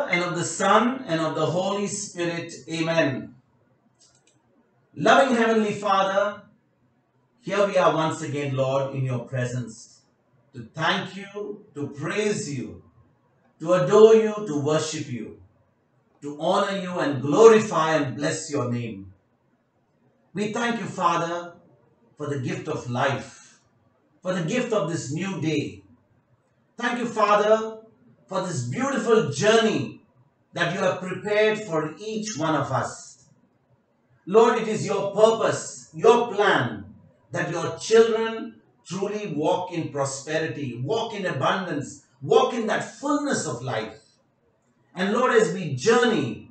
And of the Son, and of the Holy Spirit. Amen. Loving Heavenly Father, here we are once again, Lord, in your presence to thank you, to praise you, to adore you, to worship you, to honor you and glorify and bless your name. We thank you, Father, for the gift of life, for the gift of this new day. Thank you, Father, for this beautiful journey that you have prepared for each one of us. Lord, it is your purpose, your plan, that your children truly walk in prosperity, walk in abundance, walk in that fullness of life. And Lord, as we journey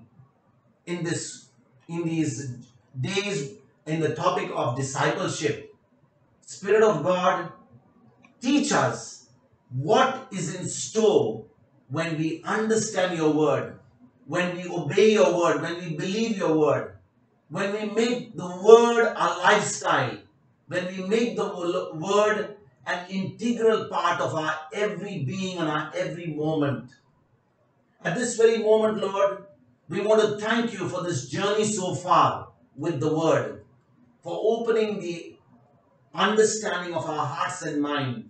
in these days in the topic of discipleship, Spirit of God, teach us what is in store when we understand your word, when we obey your word, when we believe your word, when we make the word our lifestyle, when we make the word an integral part of our every being and our every moment. At this very moment, Lord, we want to thank you for this journey so far with the word, for opening the understanding of our hearts and mind,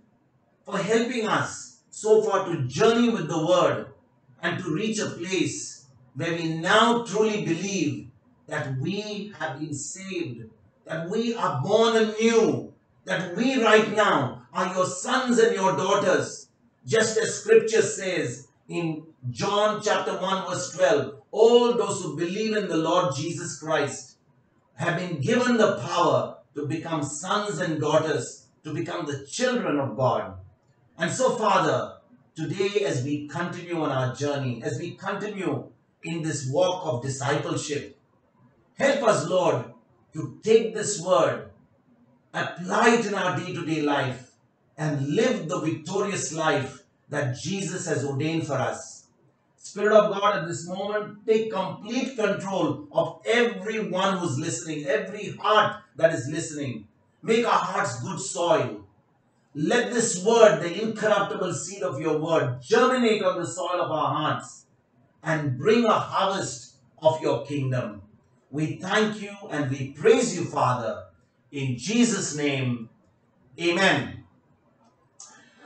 for helping us so far to journey with the word and to reach a place where we now truly believe that we have been saved, that we are born anew, that we right now are your sons and your daughters, just as scripture says in John chapter 1 verse 12, all those who believe in the Lord Jesus Christ have been given the power to become sons and daughters, to become the children of God. And so, Father, today as we continue on our journey, as we continue in this walk of discipleship, help us, Lord, to take this word, apply it in our day-to-day life, and live the victorious life that Jesus has ordained for us. Spirit of God, at this moment, take complete control of everyone who's listening, every heart that is listening. Make our hearts good soil. Let this word, the incorruptible seed of your word, germinate on the soil of our hearts and bring a harvest of your kingdom. We thank you and we praise you, Father. In Jesus' name, amen.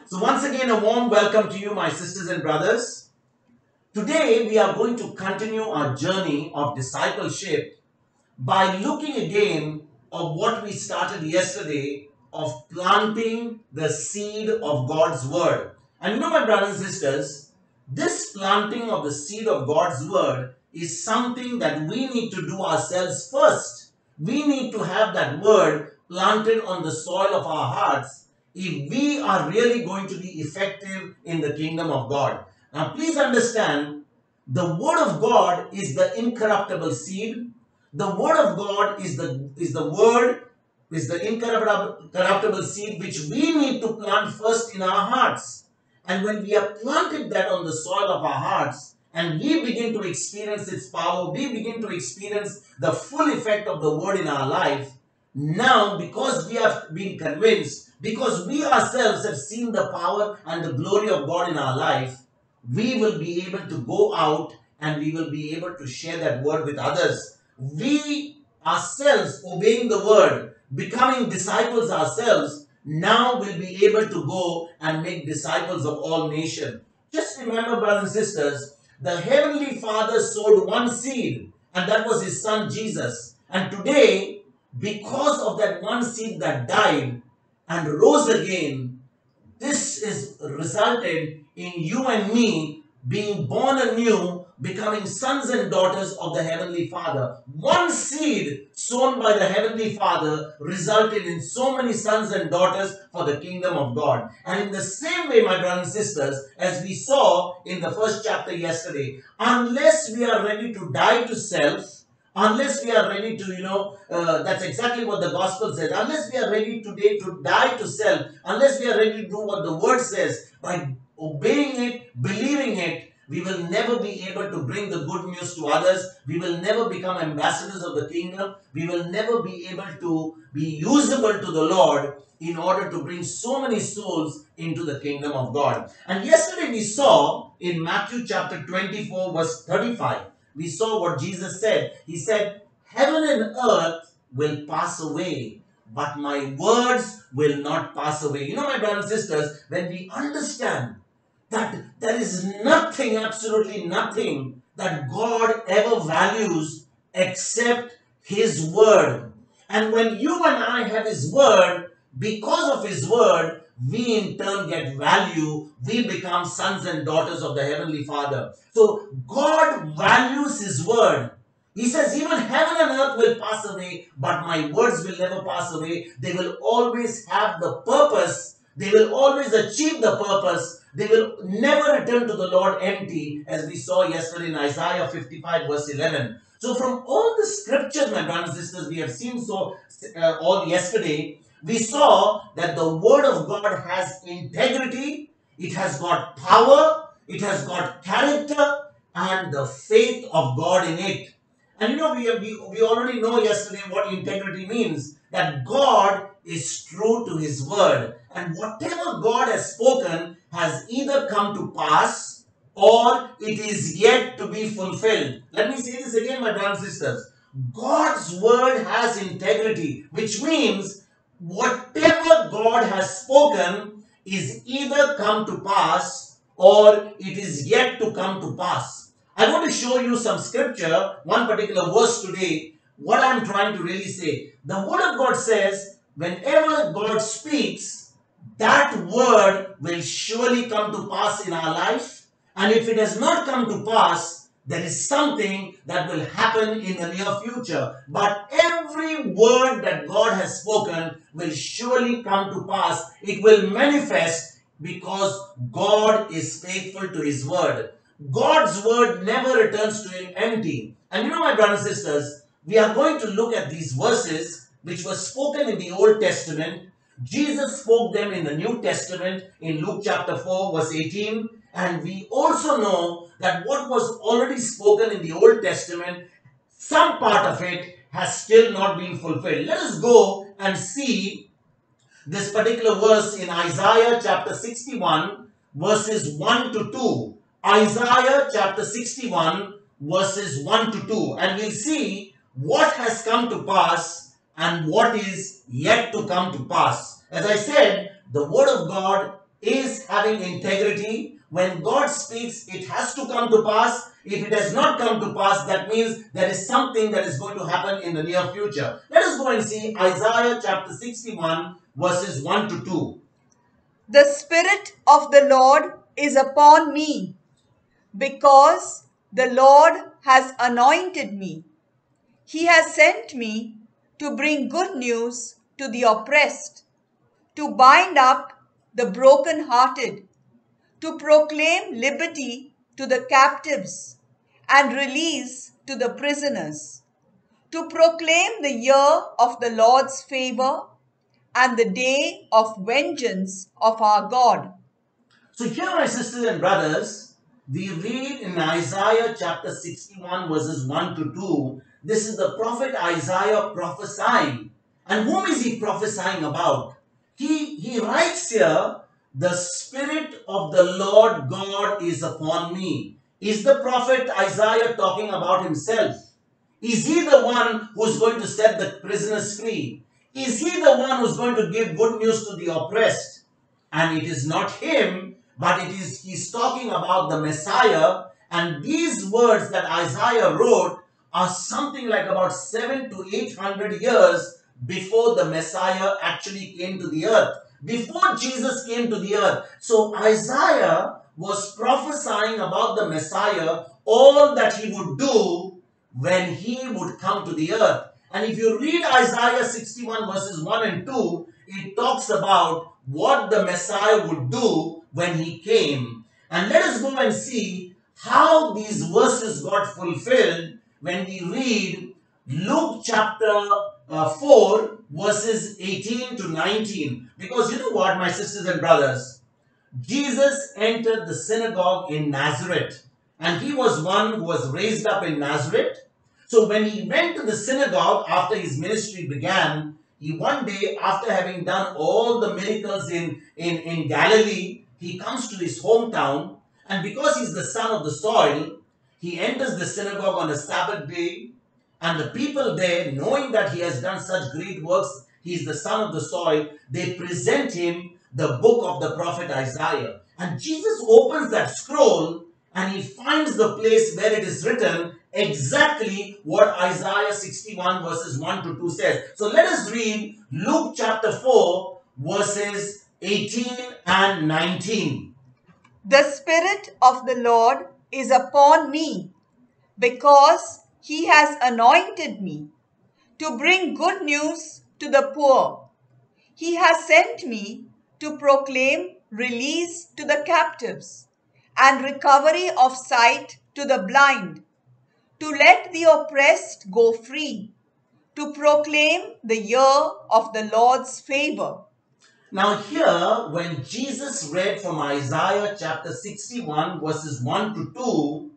So once again, a warm welcome to you, my sisters and brothers. Today, we are going to continue our journey of discipleship by looking again of what we started yesterday of planting the seed of God's word. And you know, my brothers and sisters, this planting of the seed of God's word is something that we need to do ourselves first. We need to have that word planted on the soil of our hearts if we are really going to be effective in the kingdom of God. Now, please understand, the word of God is the incorruptible seed. The word of God is the incorruptible seed which we need to plant first in our hearts. And when we have planted that on the soil of our hearts and we begin to experience its power, we begin to experience the full effect of the word in our life. Now, because we have been convinced, because we ourselves have seen the power and the glory of God in our life, we will be able to go out and we will be able to share that word with others. We ourselves obeying the word, becoming disciples ourselves, now will be able to go and make disciples of all nations. Just remember, brothers and sisters, the Heavenly Father sowed one seed, and that was His Son Jesus. And today, because of that one seed that died and rose again, this is resulted in you and me being born anew, becoming sons and daughters of the Heavenly Father. One seed sown by the Heavenly Father resulted in so many sons and daughters for the kingdom of God. And in the same way, my brothers and sisters, as we saw in the first chapter yesterday, unless we are ready to die to self, unless we are ready to, that's exactly what the gospel says. Unless we are ready today to die to self, unless we are ready to do what the word says, by obeying it, believing it, We will never be able to bring the good news to others. We will never become ambassadors of the kingdom. We will never be able to be usable to the Lord in order to bring so many souls into the kingdom of God. And yesterday we saw in Matthew chapter 24 verse 35, we saw what Jesus said. He said, heaven and earth will pass away, but my words will not pass away. You know, my brothers and sisters, when we understand that there is nothing, absolutely nothing that God ever values except His Word. And when you and I have His Word, because of His Word, we in turn get value. We become sons and daughters of the Heavenly Father. So God values His Word. He says, even heaven and earth will pass away, but my words will never pass away. They will always have the purpose. They will always achieve the purpose. They will never return to the Lord empty, as we saw yesterday in Isaiah 55 verse 11. So from all the scriptures, my brothers and sisters, we have seen all yesterday, we saw that the word of God has integrity, it has got power, it has got character, and the faith of God in it. And you know, we already know yesterday what integrity means. That God is true to His word. And whatever God has spoken has either come to pass or it is yet to be fulfilled. Let me say this again, my brothers and sisters. God's word has integrity, which means whatever God has spoken is either come to pass or it is yet to come to pass. I want to show you some scripture, one particular verse today, what I'm trying to really say. The word of God says, whenever God speaks, that word will surely come to pass in our life. And if it has not come to pass, there is something that will happen in the near future. But every word that God has spoken will surely come to pass. It will manifest because God is faithful to His word. God's word never returns to Him empty. And you know, my brothers and sisters, we are going to look at these verses which were spoken in the Old Testament. Jesus spoke them in the New Testament in Luke chapter 4 verse 18. And we also know that what was already spoken in the Old Testament, some part of it has still not been fulfilled. Let us go and see this particular verse in Isaiah chapter 61 verses 1 to 2. Isaiah chapter 61 verses 1 to 2. And we'll see what has come to pass and what is yet to come to pass. As I said, the word of God is having integrity. When God speaks, it has to come to pass. If it has not come to pass, that means there is something that is going to happen in the near future. Let us go and see Isaiah chapter 61 verses 1 to 2. The Spirit of the Lord is upon me, because the Lord has anointed me. He has sent me to bring good news to the oppressed, to bind up the brokenhearted, to proclaim liberty to the captives and release to the prisoners, to proclaim the year of the Lord's favor and the day of vengeance of our God. So here, my sisters and brothers, we read in Isaiah chapter 61 verses 1 to 2, this is the prophet Isaiah prophesying. And whom is he prophesying about? He writes here, the Spirit of the Lord God is upon me. Is the prophet Isaiah talking about himself? Is he the one who is going to set the prisoners free? Is he the one who is going to give good news to the oppressed? And it is not him, but he's talking about the Messiah. And these words that Isaiah wrote are something like about 700 to 800 years before the Messiah actually came to the earth, before Jesus came to the earth. So Isaiah was prophesying about the Messiah, all that he would do when he would come to the earth. And if you read Isaiah 61 verses 1 and 2, it talks about what the Messiah would do when he came. And let us go and see how these verses got fulfilled when we read Luke chapter 4 verses 18 to 19. Because you know what, my sisters and brothers, Jesus entered the synagogue in Nazareth and he was one who was raised up in Nazareth. So when he went to the synagogue after his ministry began, he one day, after having done all the miracles in Galilee, he comes to his hometown, and because he's the son of the soil, he enters the synagogue on a Sabbath day, and the people there, knowing that he has done such great works, he is the son of the soil, they present him the book of the prophet Isaiah. And Jesus opens that scroll and he finds the place where it is written exactly what Isaiah 61 verses 1 to 2 says. So let us read Luke chapter 4 verses 18 and 19. The Spirit of the Lord is upon me, because he has anointed me to bring good news to the poor. He has sent me to proclaim release to the captives and recovery of sight to the blind, to let the oppressed go free, to proclaim the year of the Lord's favor. Now, here, when Jesus read from Isaiah chapter 61, verses 1 to 2,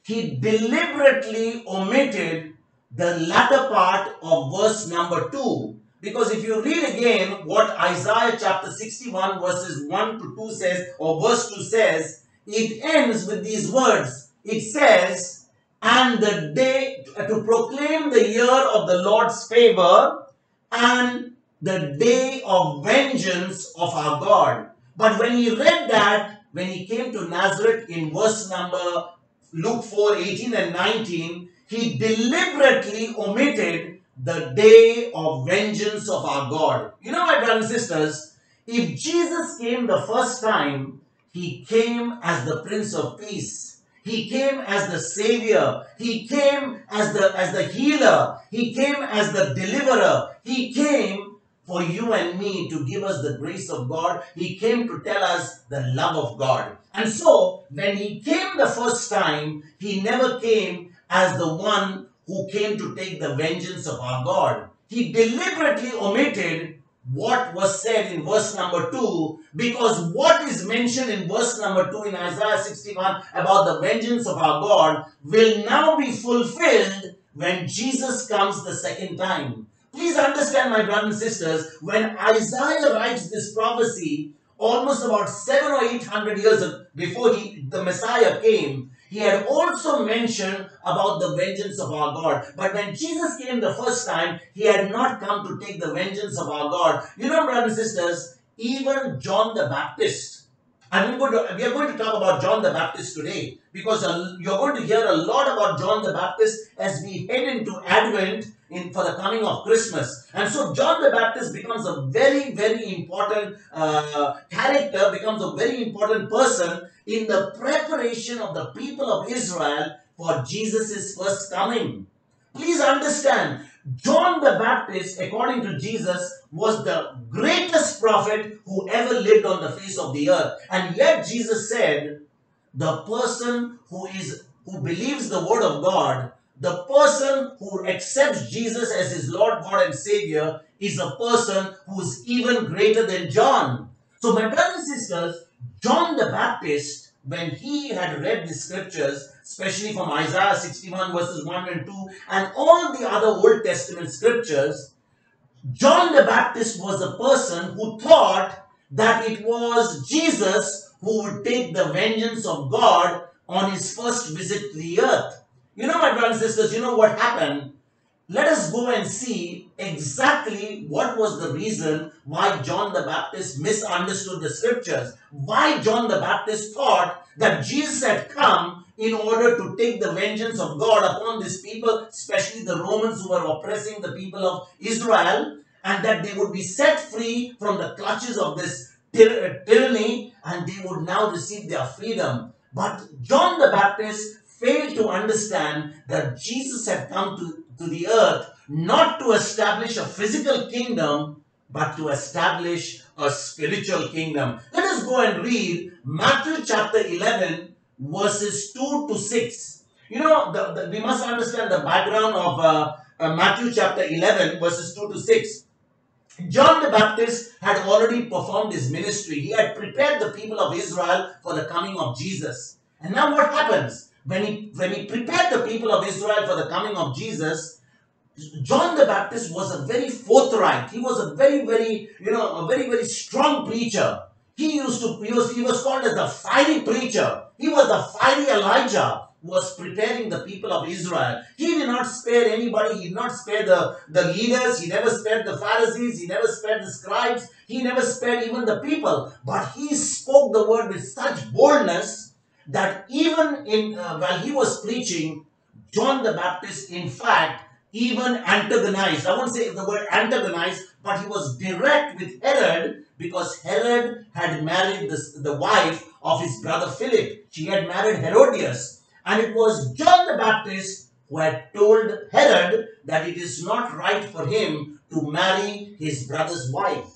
he deliberately omitted the latter part of verse number 2. Because if you read again what Isaiah chapter 61, verses 1 to 2 says, or verse 2 says, it ends with these words. It says, and the day to proclaim the year of the Lord's favor and the day of vengeance of our God. But when he read that, when he came to Nazareth in verse number Luke 4, 18 and 19, he deliberately omitted the day of vengeance of our God. You know, my brothers and sisters, if Jesus came the first time, he came as the Prince of Peace. He came as the Savior. He came as the healer. He came as the deliverer. He came for you and me to give us the grace of God. He came to tell us the love of God. And so, when he came the first time, he never came as the one who came to take the vengeance of our God. He deliberately omitted what was said in verse number 2, because what is mentioned in verse number 2 in Isaiah 61 about the vengeance of our God will now be fulfilled when Jesus comes the second time. Please understand, my brothers and sisters, when Isaiah writes this prophecy, almost about 700 or 800 years before the Messiah came, he had also mentioned about the vengeance of our God. But when Jesus came the first time, he had not come to take the vengeance of our God. You know, brothers and sisters, even John the Baptist, and we are going to talk about John the Baptist today, because you're going to hear a lot about John the Baptist as we head into Advent for the coming of Christmas. And so John the Baptist becomes a very, very important character, becomes a very important person in the preparation of the people of Israel for Jesus' first coming. Please understand, John the Baptist, according to Jesus, was the greatest prophet who ever lived on the face of the earth. And yet Jesus said, the person who believes the word of God, the person who accepts Jesus as his Lord, God and Savior, is a person who is even greater than John. So my brothers and sisters, John the Baptist, when he had read the scriptures, especially from Isaiah 61 verses 1 and 2 and all the other Old Testament scriptures, John the Baptist was a person who thought that it was Jesus who would take the vengeance of God on his first visit to the earth. You know, my brothers and sisters, you know what happened? Let us go and see exactly what was the reason why John the Baptist misunderstood the scriptures. Why John the Baptist thought that Jesus had come in order to take the vengeance of God upon these people, especially the Romans who were oppressing the people of Israel, and that they would be set free from the clutches of this tyranny and they would now receive their freedom. But John the Baptist failed to understand that Jesus had come to the earth not to establish a physical kingdom, but to establish a spiritual kingdom. Let us go and read Matthew chapter 11 verses 2 to 6. You know, we must understand the background of Matthew chapter 11 verses 2 to 6. John the Baptist had already performed his ministry. He had prepared the people of Israel for the coming of Jesus. And now what happens? when he prepared the people of Israel for the coming of Jesus, John the Baptist was a very forthright. He was a very, a very strong preacher. He was called as the fiery preacher. He was the fiery Elijah who was preparing the people of Israel. He did not spare anybody. He did not spare the leaders. He never spared the Pharisees. He never spared the scribes. He never spared even the people. But he spoke the word with such boldness that even while he was preaching, John the Baptist, in fact, even antagonized. I won't say the word antagonized, but he was direct with Herod because Herod had married the wife of his brother Philip. She had married Herodias. And it was John the Baptist who had told Herod that it is not right for him to marry his brother's wife.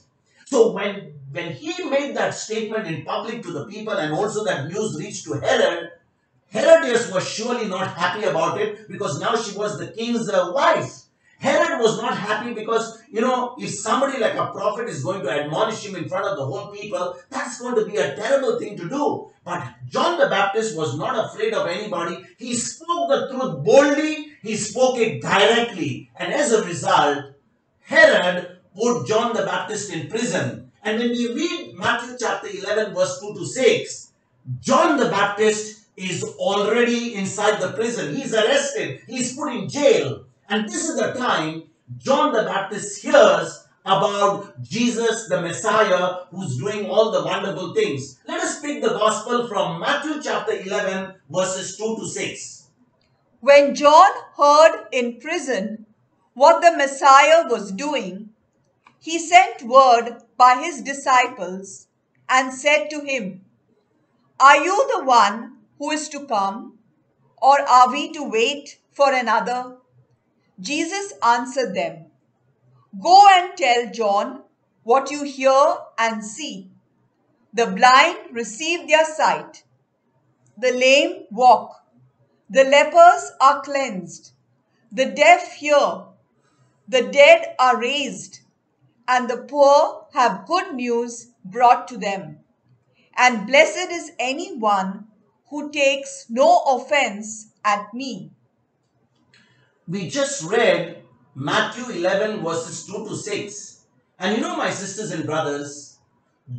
So when he made that statement in public to the people and also that news reached to Herod, Herodias was surely not happy about it because now she was the king's wife. Herod was not happy because, if somebody like a prophet is going to admonish him in front of the whole people, that's going to be a terrible thing to do. But John the Baptist was not afraid of anybody. He spoke the truth boldly. He spoke it directly. And as a result, Herod put John the Baptist in prison. And when we read Matthew chapter 11 verse 2 to 6, John the Baptist is already inside the prison. He's arrested. He's put in jail. And this is the time John the Baptist hears about Jesus the Messiah who's doing all the wonderful things. Let us pick the gospel from Matthew chapter 11 verses 2 to 6. When John heard in prison what the Messiah was doing, he sent word by his disciples and said to him, "Are you the one who is to come, or are we to wait for another?" Jesus answered them, "Go and tell John what you hear and see. The blind receive their sight, the lame walk, the lepers are cleansed, the deaf hear, the dead are raised, and the poor have good news brought to them. And blessed is anyone who takes no offense at me." We just read Matthew 11 verses 2 to 6. And my sisters and brothers,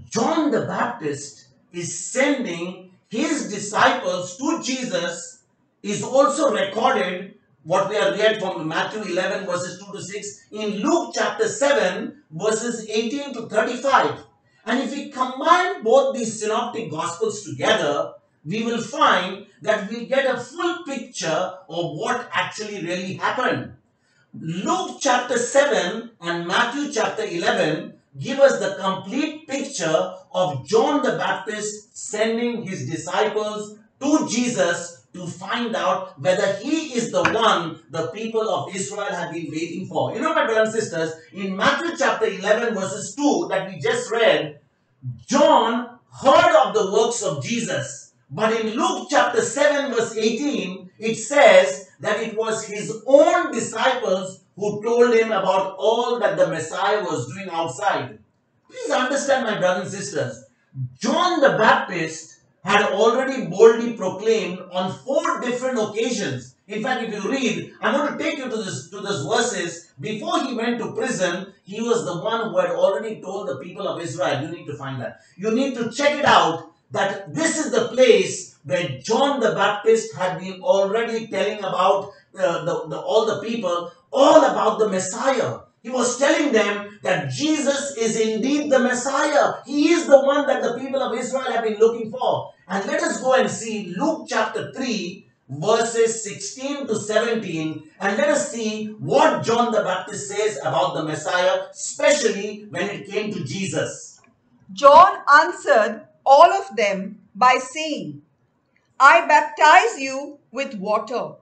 John the Baptist is sending his disciples to Jesus is also recorded, what we have read from Matthew 11 verses 2 to 6, in Luke chapter 7 verses 18 to 35. And if we combine both these synoptic gospels together, we will find that we get a full picture of what actually really happened. Luke chapter 7 and Matthew chapter 11 give us the complete picture of John the Baptist sending his disciples to Jesus to find out whether he is the one the people of Israel have been waiting for. My brothers and sisters, in Matthew chapter 11 verses 2 that we just read, John heard of the works of Jesus. But in Luke chapter 7 verse 18, it says that it was his own disciples who told him about all that the Messiah was doing outside. Please understand, my brothers and sisters, John the Baptist had already boldly proclaimed on 4 different occasions. In fact, if you read, I'm going to take you to this verses. Before he went to prison, he was the one who had already told the people of Israel. You need to find that. You need to check it out, that this is the place where John the Baptist had been already telling about all the people, all about the Messiah. He was telling them that Jesus is indeed the Messiah. He is the one that the people of Israel have been looking for. And let us go and see Luke chapter 3 verses 16 to 17, and let us see what John the Baptist says about the Messiah, especially when it came to Jesus. John answered all of them by saying, "I baptize you with water,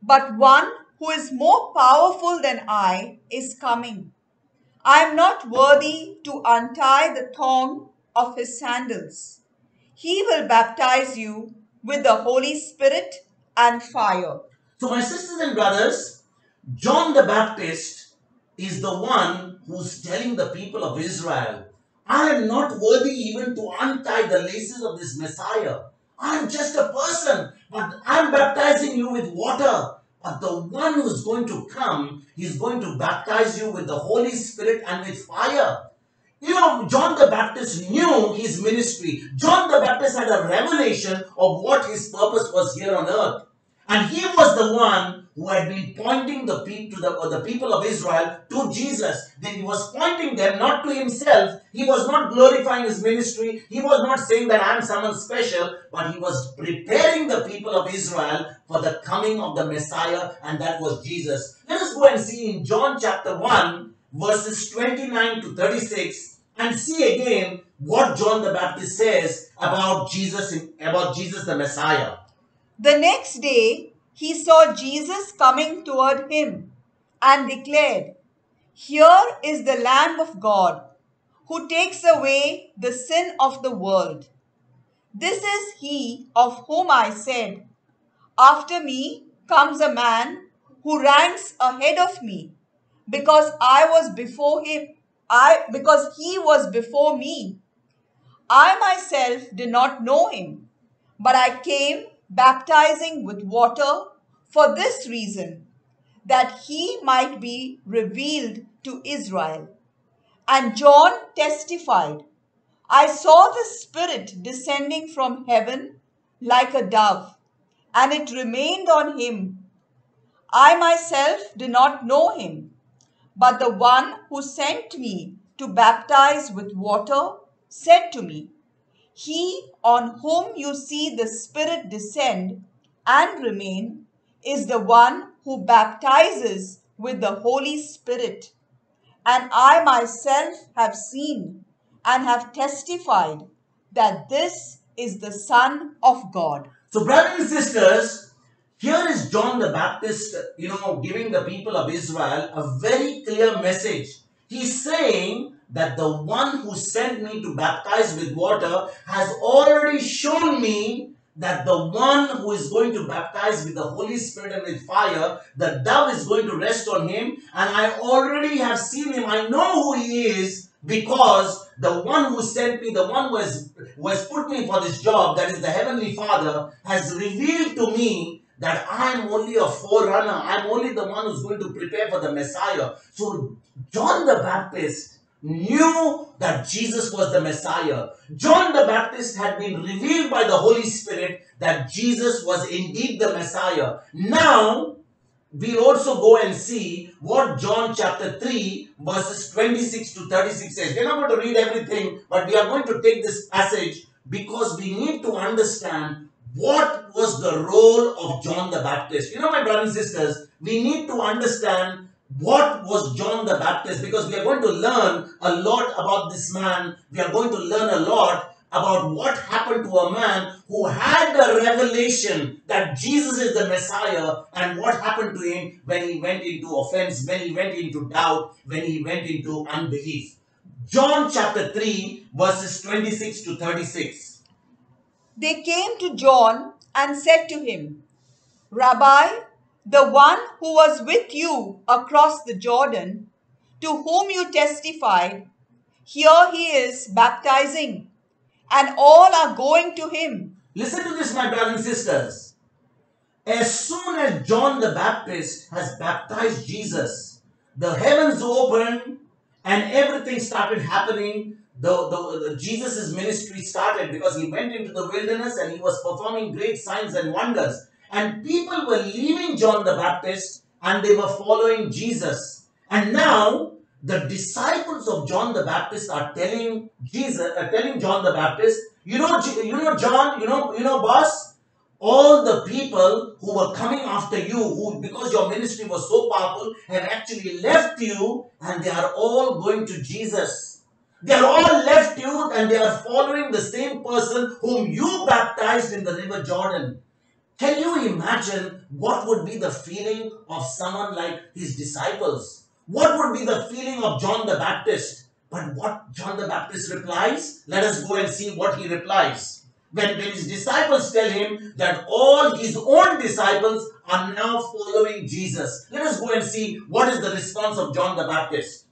but one who is more powerful than I is coming. I am not worthy to untie the thong of his sandals. He will baptize you with the Holy Spirit and fire." So, my sisters and brothers, John the Baptist is the one who's telling the people of Israel, I am not worthy even to untie the laces of this Messiah. I'm just a person, but I'm baptizing you with water. But the one who's going to come, he's going to baptize you with the Holy Spirit and with fire. You know, John the Baptist knew his ministry. John the Baptist had a revelation of what his purpose was here on earth. And he was the one who had been pointing the people to the people of Israel to Jesus. Then he was pointing them not to himself. He was not glorifying his ministry. He was not saying that I am someone special, but he was preparing the people of Israel for the coming of the Messiah, and that was Jesus. Let us go and see in John chapter 1, verses 29 to 36, and see again what John the Baptist says about Jesus the Messiah. The next day he saw Jesus coming toward him and declared, "Here is the Lamb of God, who takes away the sin of the world. This is he of whom I said, 'After me comes a man who ranks ahead of me, because because he was before me. I myself did not know him, but I came baptizing with water for this reason, that he might be revealed to Israel.' And John testified, 'I saw the Spirit descending from heaven like a dove, and it remained on him. I myself did not know him, but the one who sent me to baptize with water said to me, He on whom you see the Spirit descend and remain is the one who baptizes with the Holy Spirit. And I myself have seen and have testified that this is the Son of God.'" So, brothers and sisters, here is John the Baptist, giving the people of Israel a very clear message. He's saying that the one who sent me to baptize with water has already shown me that the one who is going to baptize with the Holy Spirit and with fire, the dove is going to rest on him, and I already have seen him. I know who he is, because the one who sent me, the one who has put me for this job, that is the Heavenly Father, has revealed to me that I am only a forerunner. I am only the one who's going to prepare for the Messiah. So John the Baptist knew that Jesus was the Messiah. John the Baptist had been revealed by the Holy Spirit that Jesus was indeed the Messiah. Now, we'll also go and see what John chapter 3 verses 26 to 36 says. We're not going to read everything, but we are going to take this passage because we need to understand what was the role of John the Baptist. You know, my brothers and sisters, we need to understand what was John the Baptist, because we are going to learn a lot about this man. We are going to learn a lot about what happened to a man who had the revelation that Jesus is the Messiah, and what happened to him when he went into offense, when he went into doubt, when he went into unbelief. John chapter 3 verses 26 to 36. They came to John and said to him, "Rabbi, the one who was with you across the Jordan, to whom you testified, here he is baptizing, and all are going to him." Listen to this, my brothers and sisters. As soon as John the Baptist has baptized Jesus, the heavens opened and everything started happening. Jesus' ministry started because he went into the wilderness and he was performing great signs and wonders. And people were leaving John the Baptist and they were following Jesus. And now the disciples of John the Baptist are telling John the Baptist, John, boss, all the people who were coming after you, who because your ministry was so powerful, have actually left you, and they are all going to Jesus. They are all left you and they are following the same person whom you baptized in the river Jordan. Can you imagine what would be the feeling of someone like his disciples? What would be the feeling of John the Baptist? But what John the Baptist replies? Let us go and see what he replies. When his disciples tell him that all his own disciples are now following Jesus. Let us go and see what is the response of John the Baptist.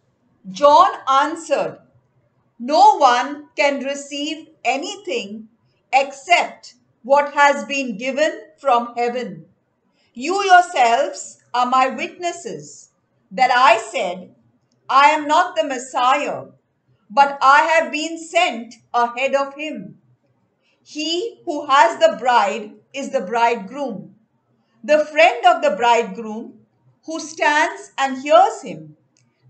John answered, "No one can receive anything except what has been given from heaven. You yourselves are my witnesses that I said, I am not the Messiah, but I have been sent ahead of him. He who has the bride is the bridegroom. The friend of the bridegroom, who stands and hears him,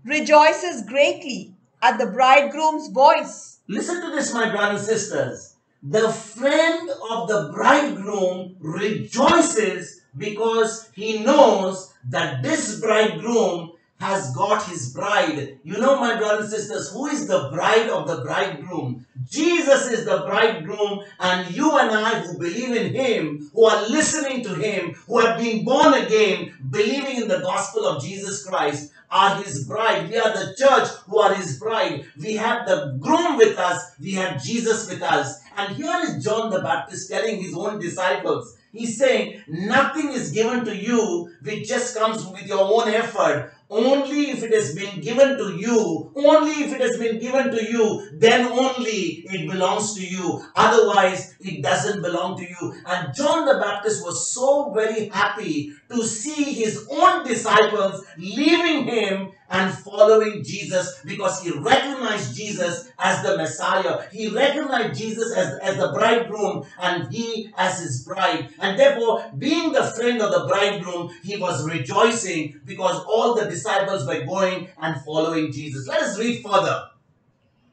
rejoices greatly at the bridegroom's voice. Listen to this, my brothers and sisters. The friend of the bridegroom rejoices because he knows that this bridegroom has got his bride. You know, my brothers and sisters, who is the bride of the bridegroom? Jesus is the bridegroom, and you and I who believe in him, who are listening to him, who have been born again, believing in the gospel of Jesus Christ, are his bride. We are the church who are his bride. We have the groom with us. We have Jesus with us. And here is John the Baptist telling his own disciples. He's saying, nothing is given to you which just comes with your own effort. Only if it has been given to you, only if it has been given to you, then only it belongs to you. Otherwise, it doesn't belong to you. And John the Baptist was so very happy to see his own disciples leaving him and following Jesus, because he recognized Jesus as the Messiah. He recognized Jesus as the bridegroom and he as his bride. And therefore, being the friend of the bridegroom, he was rejoicing because all the disciples were going and following Jesus. Let us read further.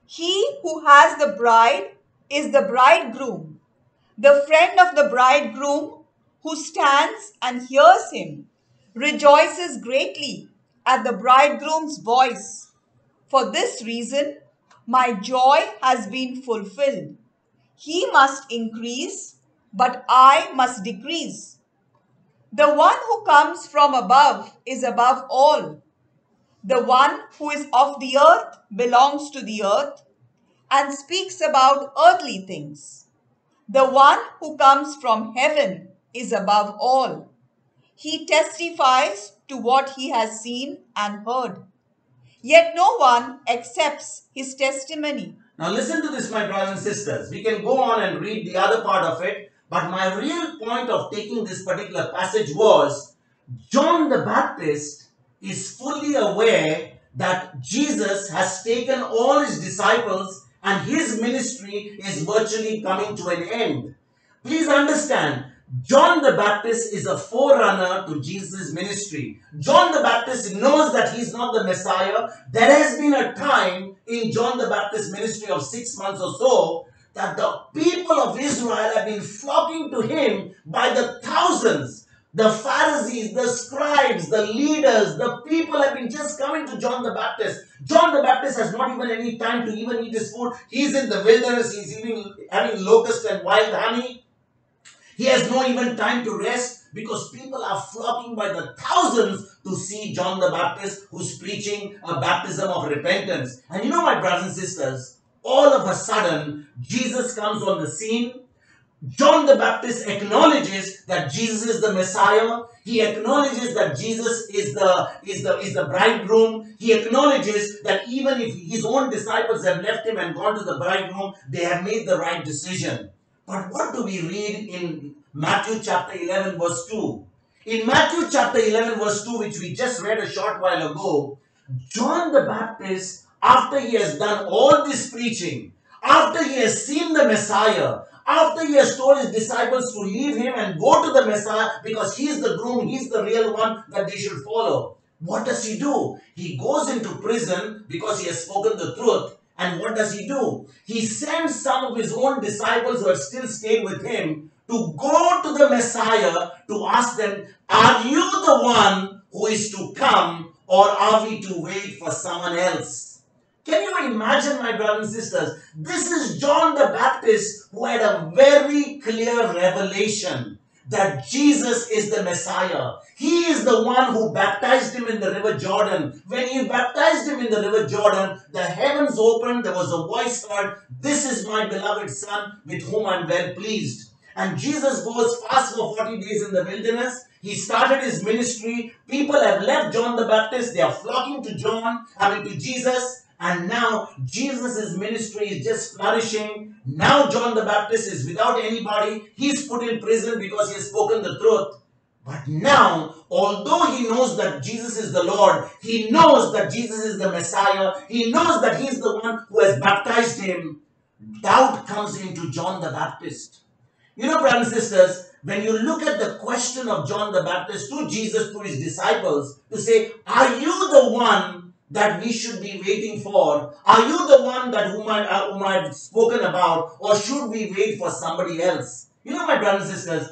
He who has the bride is the bridegroom. The friend of the bridegroom, who stands and hears him, rejoices greatly at the bridegroom's voice. For this reason, my joy has been fulfilled. He must increase, but I must decrease. The one who comes from above is above all. The one who is of the earth belongs to the earth and speaks about earthly things. The one who comes from heaven is above all. He testifies to what he has seen and heard. Yet no one accepts his testimony. Now listen to this, my brothers and sisters. We can go on and read the other part of it, but my real point of taking this particular passage was John the Baptist is fully aware that Jesus has taken all his disciples and his ministry is virtually coming to an end. Please understand, John the Baptist is a forerunner to Jesus' ministry. John the Baptist knows that he's not the Messiah. There has been a time in John the Baptist's ministry of 6 months or so that the people of Israel have been flocking to him by the thousands. The Pharisees, the scribes, the leaders, the people have been just coming to John the Baptist. John the Baptist has not even any time to even eat his food. He's in the wilderness. He's even having locusts and wild honey. He has no even time to rest because people are flocking by the thousands to see John the Baptist, who's preaching a baptism of repentance. And you know, my brothers and sisters, all of a sudden, Jesus comes on the scene. John the Baptist acknowledges that Jesus is the Messiah. He acknowledges that Jesus is the bridegroom. He acknowledges that even if his own disciples have left him and gone to the bridegroom, they have made the right decision. But what do we read in Matthew chapter 11 verse 2? In Matthew chapter 11 verse 2, which we just read a short while ago, John the Baptist, after he has done all this preaching, after he has seen the Messiah, after he has told his disciples to leave him and go to the Messiah because he is the groom, he is the real one that they should follow, what does he do? He goes into prison because he has spoken the truth. And what does he do? He sends some of his own disciples who have still stayed with him to go to the Messiah to ask them, are you the one who is to come, or are we to wait for someone else? Can you imagine, my brothers and sisters? This is John the Baptist who had a very clear revelation that Jesus is the Messiah. He is the one who baptized him in the river Jordan. When he baptized him in the river Jordan, the heavens opened, there was a voice heard, this is my beloved Son with whom I am well pleased. And Jesus goes fast for 40 days in the wilderness. He started his ministry. People have left John the Baptist. They are flocking to to Jesus. and now Jesus' ministry is just flourishing. Now John the Baptist is without anybody. He's put in prison because he has spoken the truth. But now, although he knows that Jesus is the Lord, he knows that Jesus is the Messiah, he knows that he is the one who has baptized him, doubt comes into John the Baptist. You know, brothers and sisters, when you look at the question of John the Baptist to Jesus, to his disciples, to say, are you the one that we should be waiting for? Are you the one that whom I've spoken about? Or should we wait for somebody else? You know, my brothers and sisters,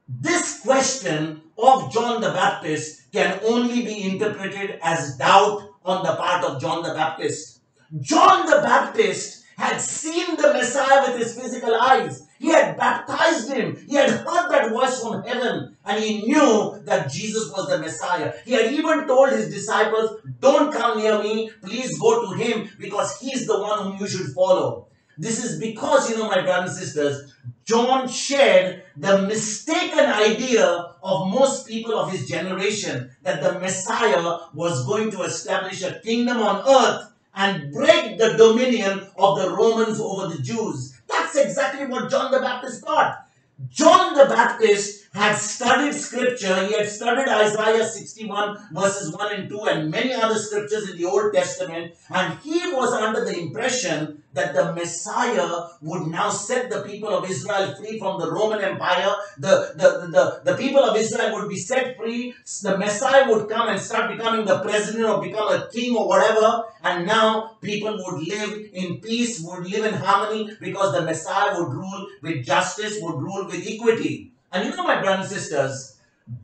this question of John the Baptist can only be interpreted as doubt on the part of John the Baptist. John the Baptist had seen the Messiah with his physical eyes. He had baptized him. He had heard that voice from heaven and he knew that Jesus was the Messiah. He had even told his disciples, don't come near me. Please go to him because he's the one whom you should follow. This is because, my brothers and sisters, John shared the mistaken idea of most people of his generation that the Messiah was going to establish a kingdom on earth and break the dominion of the Romans over the Jews. That's exactly what John the Baptist thought. John the Baptist had studied scripture. He had studied Isaiah 61 verses 1 and 2 and many other scriptures in the Old Testament, and he was under the impression that the Messiah would now set the people of Israel free from the Roman Empire. The people of Israel would be set free. The Messiah would come and start becoming the president or become a king or whatever. And now people would live in peace, would live in harmony because the Messiah would rule with justice, would rule with equity. And my brothers and sisters,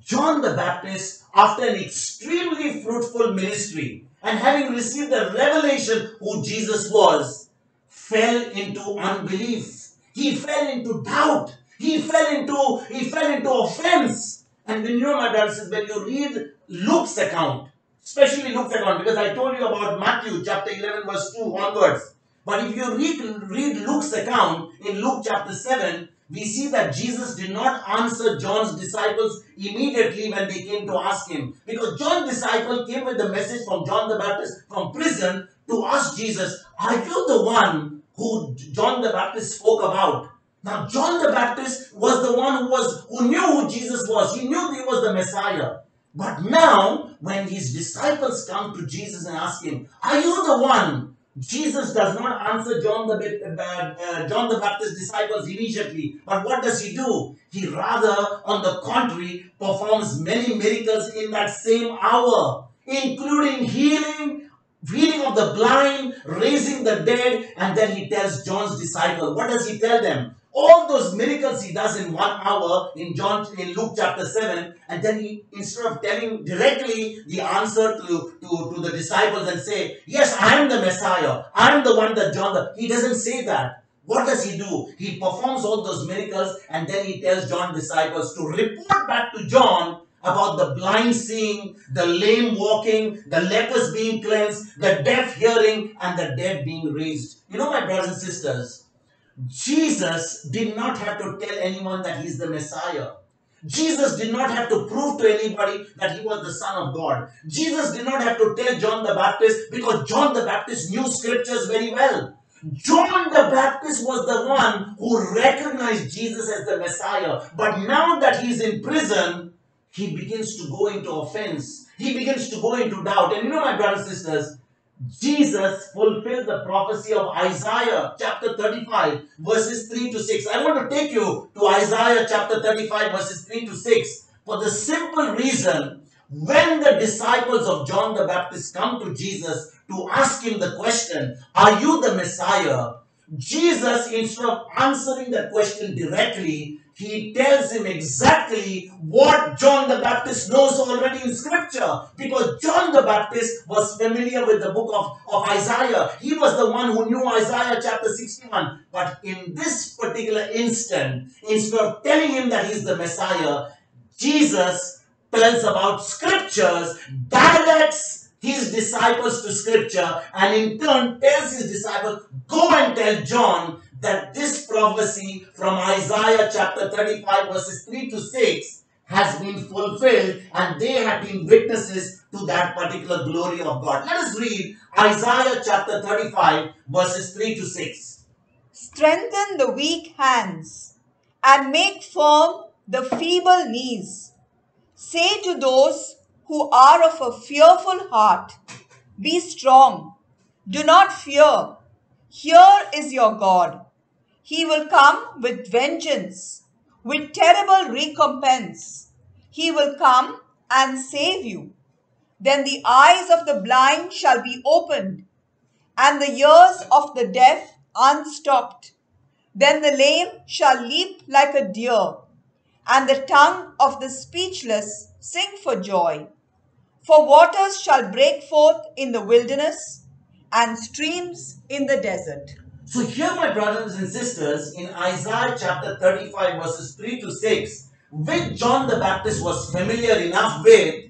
John the Baptist, after an extremely fruitful ministry and having received the revelation who Jesus was, fell into unbelief. He fell into doubt. He fell into offense. And when my brothers and sisters, when you read Luke's account, especially Luke's account, because I told you about Matthew chapter 11 verse 2 onwards. But if you read Luke's account in Luke chapter 7, we see that Jesus did not answer John's disciples immediately when they came to ask him. Because John's disciple came with the message from John the Baptist from prison to ask Jesus, are you the one who John the Baptist spoke about? Now John the Baptist was the one who knew who Jesus was. He knew he was the Messiah. But now when his disciples come to Jesus and ask him, are you the one? Jesus does not answer John the Baptist's disciples immediately. But what does he do? He rather, on the contrary, performs many miracles in that same hour, including healing of the blind, raising the dead, and then he tells John's disciple. What does he tell them? All those miracles he does in 1 hour in Luke chapter 7, and then he, instead of telling directly the answer to the disciples and say, yes, I am the Messiah, I am the one that he doesn't say that. What does he do? He performs all those miracles and then he tells John's disciples to report back to John about the blind seeing, the lame walking, the lepers being cleansed, the deaf hearing, and the dead being raised. My brothers and sisters, Jesus did not have to tell anyone that he's the Messiah. Jesus did not have to prove to anybody that he was the Son of God. Jesus did not have to tell John the Baptist because John the Baptist knew scriptures very well. John the Baptist was the one who recognized Jesus as the Messiah. But now that he's in prison, he begins to go into offense. He begins to go into doubt. And my brothers and sisters, Jesus fulfilled the prophecy of Isaiah chapter 35 verses 3 to 6. I want to take you to Isaiah chapter 35 verses 3 to 6 for the simple reason, when the disciples of John the Baptist come to Jesus to ask him the question, are you the Messiah? Jesus, instead of answering that question directly, he tells him exactly what John the Baptist knows already in scripture. Because John the Baptist was familiar with the book of Isaiah. He was the one who knew Isaiah chapter 61. But in this particular instant, instead of telling him that he's the Messiah, Jesus tells about scriptures, directs his disciples to scripture, and in turn tells his disciples, go and tell John that this prophecy from Isaiah chapter 35 verses 3 to 6 has been fulfilled, and they have been witnesses to that particular glory of God. Let us read Isaiah chapter 35, verses 3 to 6. Strengthen the weak hands and make firm the feeble knees. Say to those who are of a fearful heart, be strong, do not fear. Here is your God. He will come with vengeance, with terrible recompense. He will come and save you. Then the eyes of the blind shall be opened, and the ears of the deaf unstopped. Then the lame shall leap like a deer, and the tongue of the speechless sing for joy. For waters shall break forth in the wilderness, and streams in the desert. So, here, my brothers and sisters, in Isaiah chapter 35, verses 3 to 6, which John the Baptist was familiar enough with,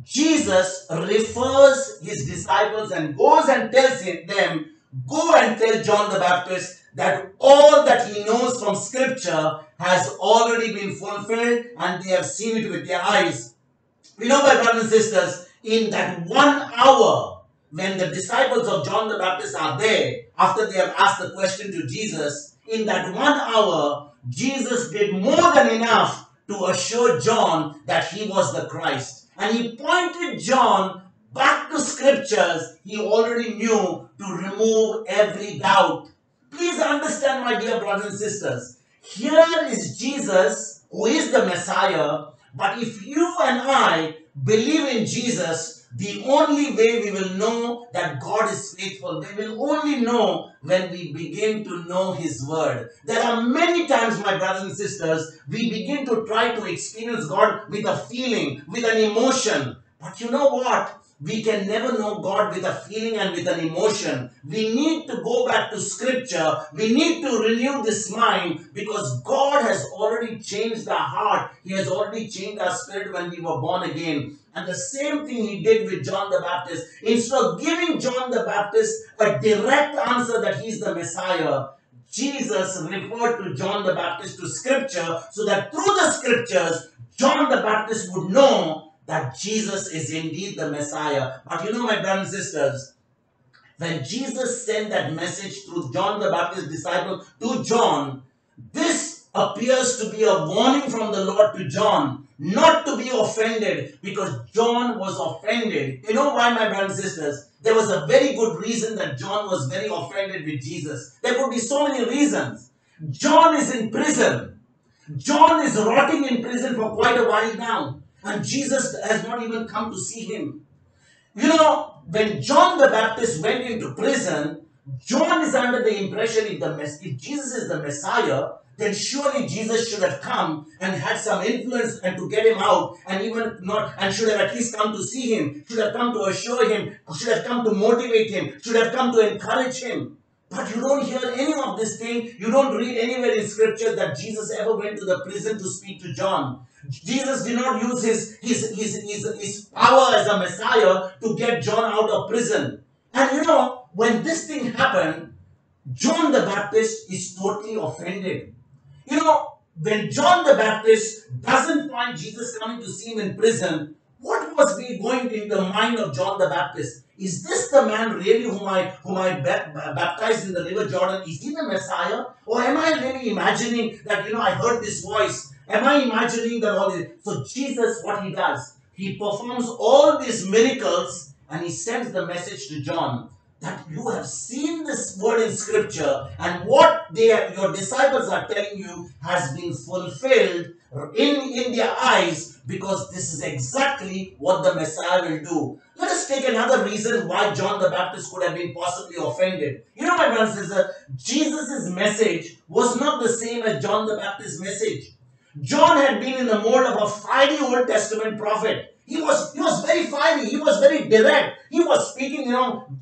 Jesus refers his disciples and goes and tells them, go and tell John the Baptist that all that he knows from scripture has already been fulfilled and they have seen it with their eyes. We know, my brothers and sisters, in that 1 hour when the disciples of John the Baptist are there, after they have asked the question to Jesus, in that 1 hour, Jesus did more than enough to assure John that he was the Christ. And he pointed John back to scriptures he already knew to remove every doubt. Please understand, my dear brothers and sisters, here is Jesus who is the Messiah. But if you and I believe in Jesus, the only way we will know that God is faithful, we will only know when we begin to know His Word. There are many times, my brothers and sisters, we begin to try to experience God with a feeling, with an emotion. But you know what? We can never know God with a feeling and with an emotion. We need to go back to scripture. We need to renew this mind because God has already changed our heart. He has already changed our spirit when we were born again. And the same thing He did with John the Baptist. Instead of giving John the Baptist a direct answer that he's the Messiah, Jesus referred to John the Baptist to scripture so that through the scriptures, John the Baptist would know that Jesus is indeed the Messiah. But you know, my brothers and sisters, when Jesus sent that message through John the Baptist's disciple to John, this appears to be a warning from the Lord to John, not to be offended, because John was offended. You know why, my brothers and sisters? There was a very good reason that John was very offended with Jesus. There could be so many reasons. John is in prison. John is rotting in prison for quite a while now. And Jesus has not even come to see him. You know, when John the Baptist went into prison, John is under the impression if Jesus is the Messiah, then surely Jesus should have come and had some influence and to get him out, and even not, and should have at least come to see him, should have come to assure him, should have come to motivate him, should have come to encourage him. But you don't hear any of this thing. You don't read anywhere in scripture that Jesus ever went to the prison to speak to John. Jesus did not use his power as a Messiah to get John out of prison. And you know, when this thing happened, John the Baptist is totally offended. You know, when John the Baptist doesn't find Jesus coming to see him in prison, what was going in the mind of John the Baptist? Is this the man really whom I baptized in the river Jordan? Is he the Messiah? Or am I really imagining that, I heard this voice? Am I imagining that all this? So Jesus, what he does, he performs all these miracles and he sends the message to John that you have seen this word in scripture and what your disciples are telling you has been fulfilled in their eyes, because this is exactly what the Messiah will do. Let us take another reason why John the Baptist could have been possibly offended. You know, my brothers and sisters, Jesus' message was not the same as John the Baptist's message. John had been in the mode of a fiery Old Testament prophet. He was very fiery. He was very direct. He was speaking,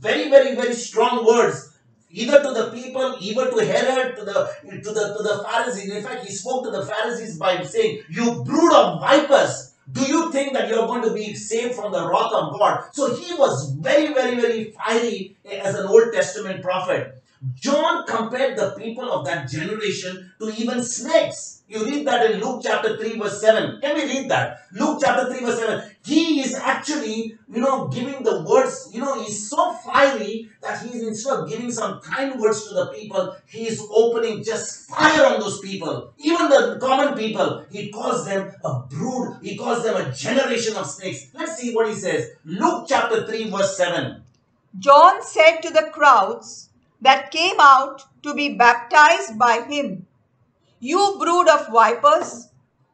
very, very, very strong words, either to the people, even to Herod, to the Pharisees. In fact, he spoke to the Pharisees by saying, "You brood of vipers, do you think that you're going to be saved from the wrath of God?" So he was very, very, very fiery as an Old Testament prophet. John compared the people of that generation to even snakes. You read that in Luke chapter 3 verse 7. Can we read that? Luke chapter 3 verse 7. He is actually, giving the words, he's so fiery that he's, instead of giving some kind words to the people, he is opening just fire on those people. Even the common people, he calls them a brood. He calls them a generation of snakes. Let's see what he says. Luke chapter 3 verse 7. John said to the crowds that came out to be baptized by him, "You brood of vipers,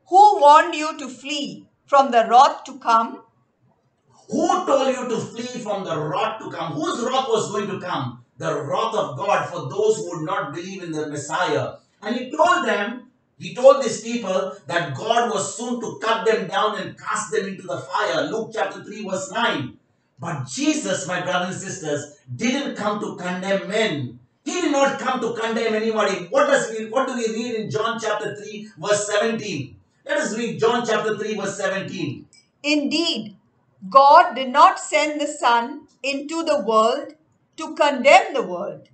who warned you to flee from the wrath to come?" Who told you to flee from the wrath to come? Whose wrath was going to come? The wrath of God for those who would not believe in the Messiah. And he told these people that God was soon to cut them down and cast them into the fire. Luke chapter 3 verse 9. But Jesus, my brothers and sisters, didn't come to condemn men. He did not come to condemn anybody. What do we read in John chapter 3 verse 17? Let us read John chapter 3 verse 17. Indeed, God did not send the Son into the world to condemn the world,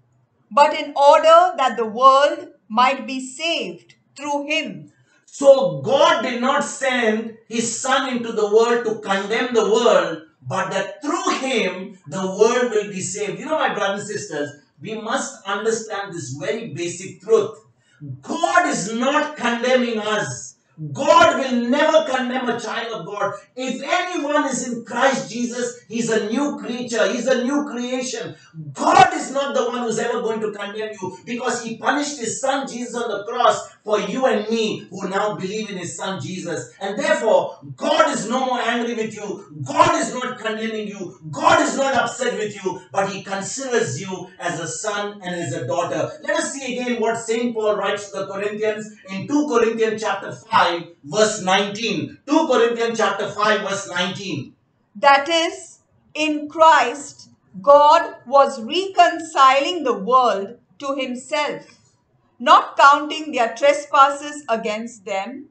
but in order that the world might be saved through him. So God did not send his Son into the world to condemn the world, but that through him the world will be saved. My brothers and sisters, we must understand this very basic truth. God is not condemning us. God will never condemn a child of God. If anyone is in Christ Jesus, he's a new creature. He's a new creation. God is not the one who's ever going to condemn you, because he punished his son Jesus on the cross for you and me who now believe in his son Jesus. And therefore, God is no more angry with you. God is not condemning you. God is not upset with you, but he considers you as a son and as a daughter. Let us see again what St. Paul writes to the Corinthians in 2 Corinthians chapter 5 verse 19. 2 Corinthians chapter 5 verse 19. That is, in Christ, God was reconciling the world to himself, not counting their trespasses against them,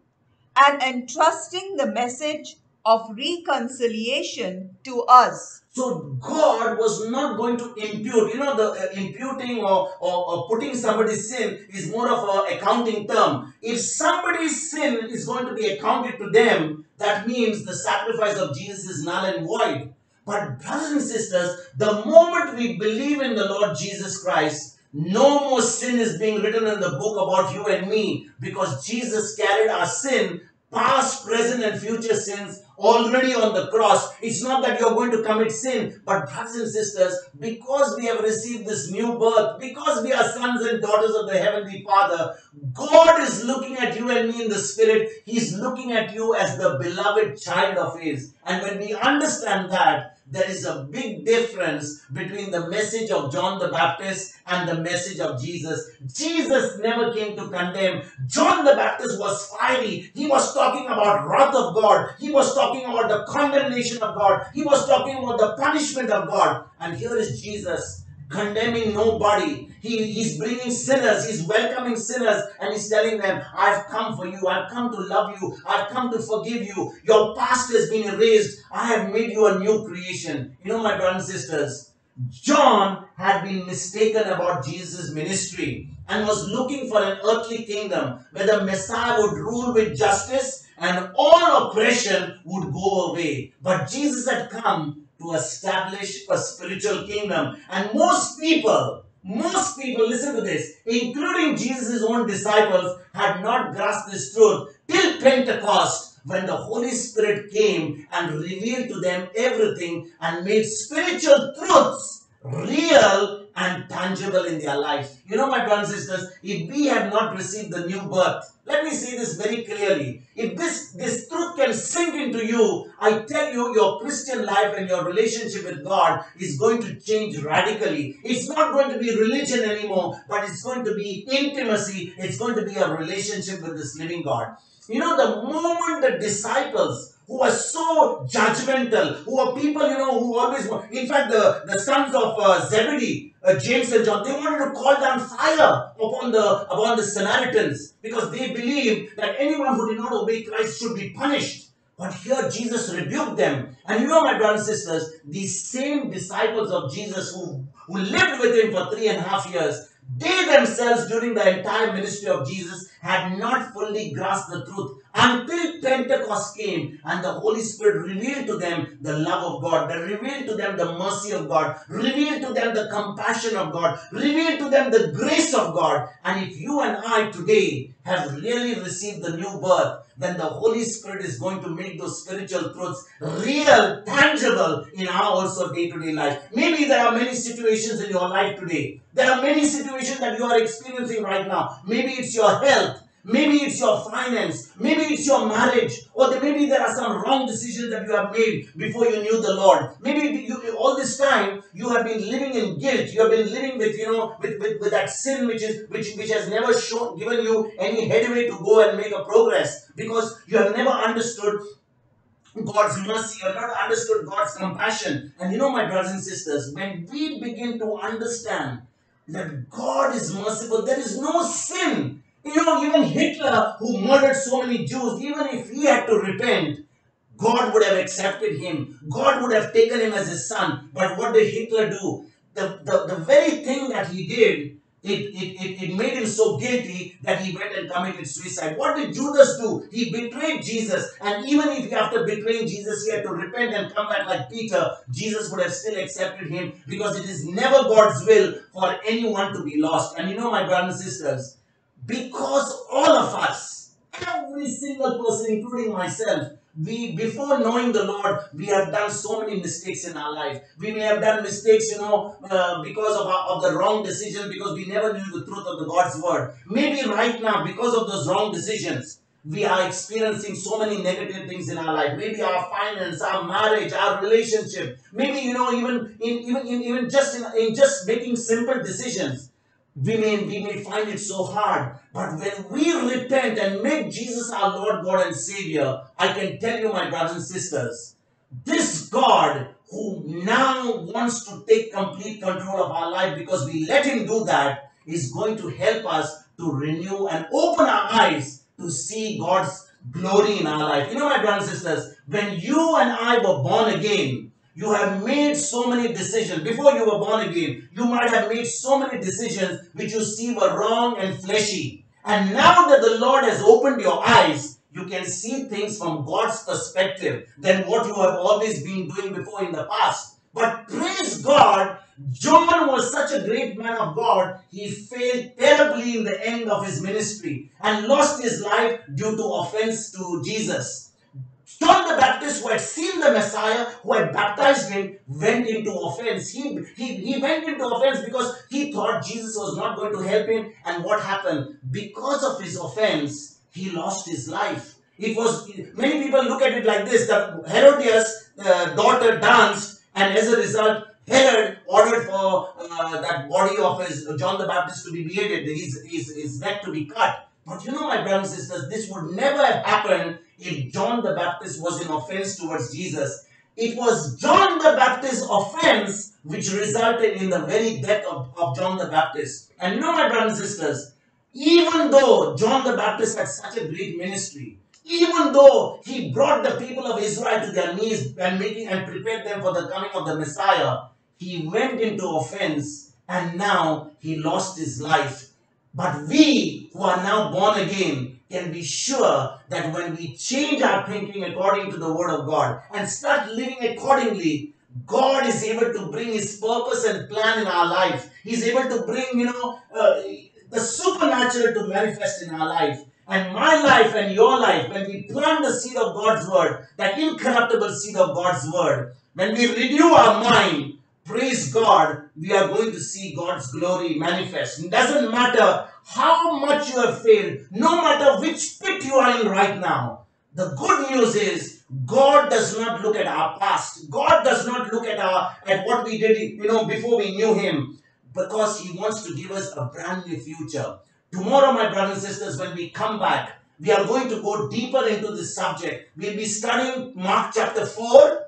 and entrusting the message of reconciliation to us. So God was not going to impute. The imputing or putting somebody's sin is more of an accounting term. If somebody's sin is going to be accounted to them, that means the sacrifice of Jesus is null and void. But brothers and sisters, the moment we believe in the Lord Jesus Christ, no more sin is being written in the book about you and me, because Jesus carried our sin, past, present and future sins, already on the cross. It's not that you're going to commit sin, but brothers and sisters, because we have received this new birth, because we are sons and daughters of the Heavenly Father, God is looking at you and me in the Spirit. He's looking at you as the beloved child of His. And when we understand that, there is a big difference between the message of John the Baptist and the message of Jesus. Jesus never came to condemn. John the Baptist was fiery. He was talking about wrath of God. He was talking about the condemnation of God. He was talking about the punishment of God. And here is Jesus condemning nobody. He's bringing sinners. He's welcoming sinners, and he's telling them, I've come for you. I've come to love you. I've come to forgive you. Your past has been erased. I have made you a new creation. My brothers and sisters, John had been mistaken about Jesus' ministry and was looking for an earthly kingdom where the Messiah would rule with justice and all oppression would go away. But Jesus had come to establish a spiritual kingdom. And most people, listen to this, including Jesus' own disciples, had not grasped this truth till Pentecost, when the Holy Spirit came and revealed to them everything and made spiritual truths real and tangible in their life. My brothers and sisters, if we have not received the new birth, let me say this very clearly. If this truth can sink into you, I tell you, your Christian life and your relationship with God is going to change radically. It's not going to be religion anymore, but it's going to be intimacy. It's going to be a relationship with this living God. The moment the disciples, who are so judgmental, who are people, who always want, in fact, the sons of Zebedee, James and John, they wanted to call down fire upon the Samaritans, because they believed that anyone who did not obey Christ should be punished. But here Jesus rebuked them. And my brothers and sisters, these same disciples of Jesus who lived with him for 3.5 years, They themselves, during the entire ministry of Jesus, had not fully grasped the truth until Pentecost came and the Holy Spirit revealed to them the love of God, that revealed to them the mercy of God, revealed to them the compassion of God, revealed to them the grace of God. And if you and I today have really received the new birth, then the Holy Spirit is going to make those spiritual truths real, tangible in our also day-to-day life. Maybe there are many situations in your life today. There are many situations that you are experiencing right now. Maybe it's your health. Maybe it's your finance. Maybe it's your marriage. Or maybe there are some wrong decisions that you have made before you knew the Lord. Maybe all this time you have been living in guilt. You have been living with, with that sin which has never given you any headway to go and make a progress, because you have never understood God's mercy, you have not understood God's compassion. And my brothers and sisters, when we begin to understand that God is merciful, there is no sin. Even Hitler, who murdered so many Jews, even if he had to repent, God would have accepted him. God would have taken him as his son. But what did Hitler do? The very thing that he did, it made him so guilty that he went and committed suicide. What did Judas do? He betrayed Jesus. And even if after betraying Jesus, he had to repent and come back like Peter, Jesus would have still accepted him, because it is never God's will for anyone to be lost. And my brothers and sisters, because all of us, every single person, including myself, before knowing the Lord, we have done so many mistakes in our life. We may have done mistakes, because of the wrong decision, because we never knew the truth of the God's word. Maybe right now, because of those wrong decisions, we are experiencing so many negative things in our life. Maybe our finance, our marriage, our relationship. Maybe even just in just making simple decisions. We may find it so hard, but when we repent and make Jesus our Lord, God and Savior, I can tell you, my brothers and sisters, this God who now wants to take complete control of our life, because we let him do that, is going to help us to renew and open our eyes to see God's glory in our life. My brothers and sisters, when you and I were born again, you have made so many decisions. Before you were born again, you might have made so many decisions which you see were wrong and fleshy. And now that the Lord has opened your eyes, you can see things from God's perspective than what you have always been doing before in the past. But praise God, John was such a great man of God, he failed terribly in the end of his ministry and lost his life due to offense to Jesus. John the Baptist, who had seen the Messiah, who had baptized him, went into offense. He went into offense because he thought Jesus was not going to help him. And what happened? Because of his offense, he lost his life. Many people look at it like this, that Herodias' daughter danced, and as a result, Herod ordered for that body of John the Baptist to be beheaded, his neck to be cut. But my brothers and sisters, this would never have happened if John the Baptist was in offense towards Jesus. It was John the Baptist's offense which resulted in the very death of John the Baptist. And my brothers and sisters, even though John the Baptist had such a great ministry, even though he brought the people of Israel to their knees and prepared them for the coming of the Messiah, he went into offense and now he lost his life. But we who are now born again can be sure that when we change our thinking according to the word of God and start living accordingly, God is able to bring his purpose and plan in our life. He's able to bring, the supernatural to manifest in our life. And my life and your life, when we plant the seed of God's word, that incorruptible seed of God's word, when we renew our mind, praise God, we are going to see God's glory manifest. It doesn't matter how much you have failed, no matter which pit you are in right now. The good news is God does not look at our past. God does not look at what we did, before we knew him, because he wants to give us a brand new future. Tomorrow, my brothers and sisters, when we come back, we are going to go deeper into this subject. We'll be studying Mark chapter 4.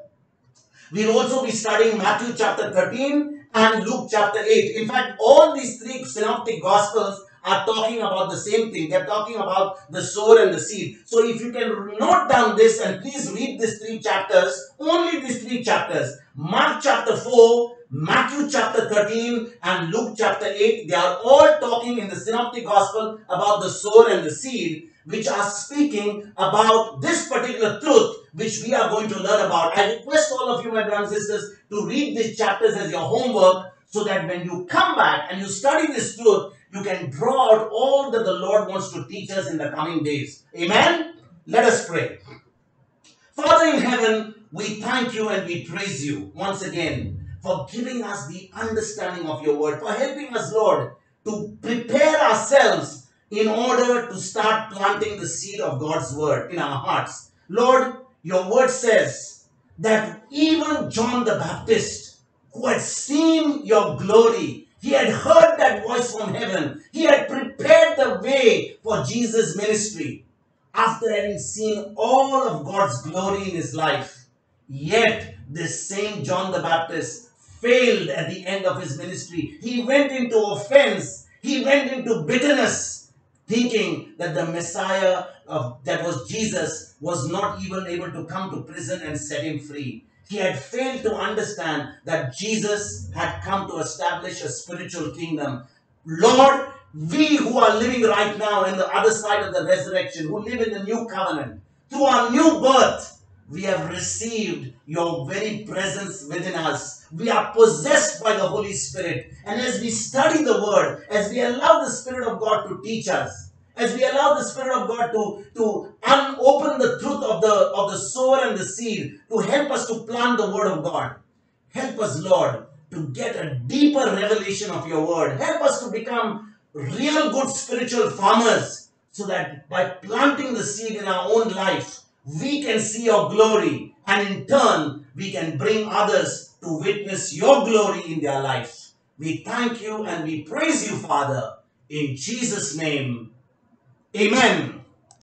We'll also be studying Matthew chapter 13 and Luke chapter 8. In fact, all these three synoptic gospels are talking about the same thing. They're talking about the sower and the seed. So if you can note down this and please read these three chapters, only these three chapters. Mark chapter 4, Matthew chapter 13 and Luke chapter 8, they are all talking in the Synoptic Gospel about the sower and the seed, which are speaking about this particular truth which we are going to learn about. I request all of you, my brothers and sisters, to read these chapters as your homework, so that when you come back and you study this truth, you can draw out all that the Lord wants to teach us in the coming days. Amen? Let us pray. Father in heaven, we thank you and we praise you once again for giving us the understanding of your word, for helping us, Lord, to prepare ourselves in order to start planting the seed of God's word in our hearts. Lord, your word says that even John the Baptist, who had seen your glory, he had heard that voice from heaven, he had prepared the way for Jesus' ministry. After having seen all of God's glory in his life, yet this same John the Baptist failed at the end of his ministry. He went into offense, he went into bitterness, thinking that the Messiah that was Jesus was not even able to come to prison and set him free. He had failed to understand that Jesus had come to establish a spiritual kingdom. Lord, we who are living right now in the other side of the resurrection, who live in the new covenant, through our new birth, we have received your very presence within us. We are possessed by the Holy Spirit. And as we study the word, as we allow the Spirit of God to teach us, as we allow the Spirit of God to unopen the truth of the sower and the seed, to help us to plant the word of God. Help us, Lord, to get a deeper revelation of your word. Help us to become real good spiritual farmers, so that by planting the seed in our own life, we can see your glory, and in turn, we can bring others to witness your glory in their lives. We thank you and we praise you, Father, in Jesus' name. Amen.